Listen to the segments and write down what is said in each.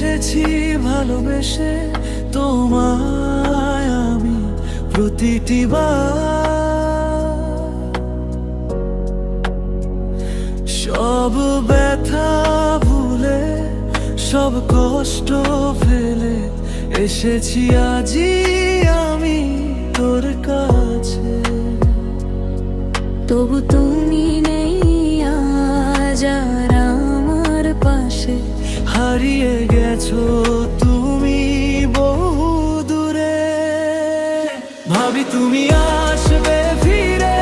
এসেছি ভালোবেসে তোমায় আমি প্রতিটি বার। সব ব্যথা ভুলে সব কষ্ট ফেলে এসেছি আজি আমি তোর কাছে। তবু তুমি নেই আজ আর আমার পাশে, হারিয়ে গেছো তুমি বহু দূরে। ভাবি তুমি আসবে ফিরে,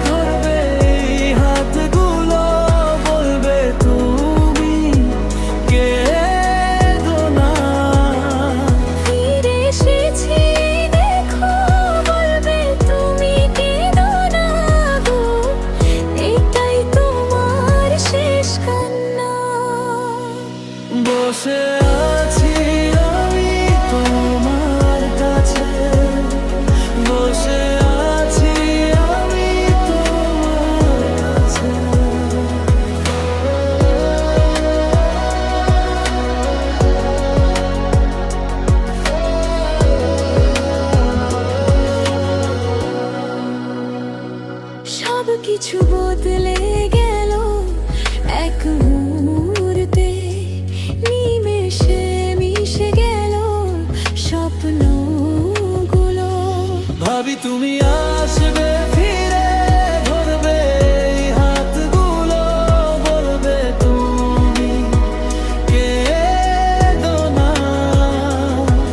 ধরবে এই হাতগুলো, বলবে তুমি কেঁদো না। ফিরে এসেছি দেখো, বলবে তুমি কেঁদো না গো, এটাই তোমার শেষ কান্না। বসে আছি আমি তোমার কাছে, বসে আছি আমি তোমার কাছে। সব কিছু বদলে গেল এক মুহূর্তে, নিমেষে মিশে গেল স্বপ্নগুলো। ভাবি তুমি আসবে ফিরে, ধরবে এই হাতগুলো, বলবে তুমি কেঁদো না।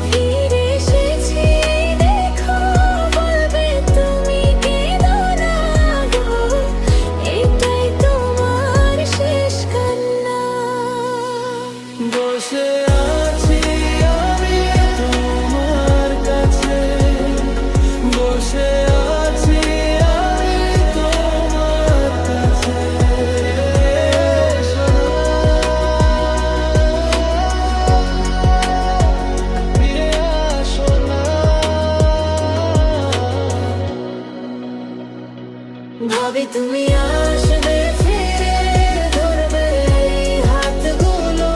ফিরে এসেছি দেখো, বলবে তুমি কেঁদো না গো, এটাই তোমার শেষ কান্না। বসে আছি আমি তোমার কাছে, বসে আছি আমি তোমার কাছে। ফিরে আসো না। ভাবি তুমি আসবে ফিরে, ধরবে এই হাতগুলো,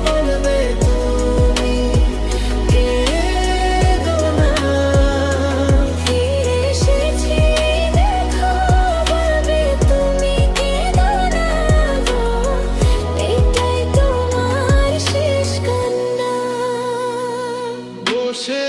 বলবে তুমি কেঁদো না। ফিরে এসেছি দেখো, বলবে তুমি কেঁদো না গো, এটাই তোমার শেষ কান্না। বসে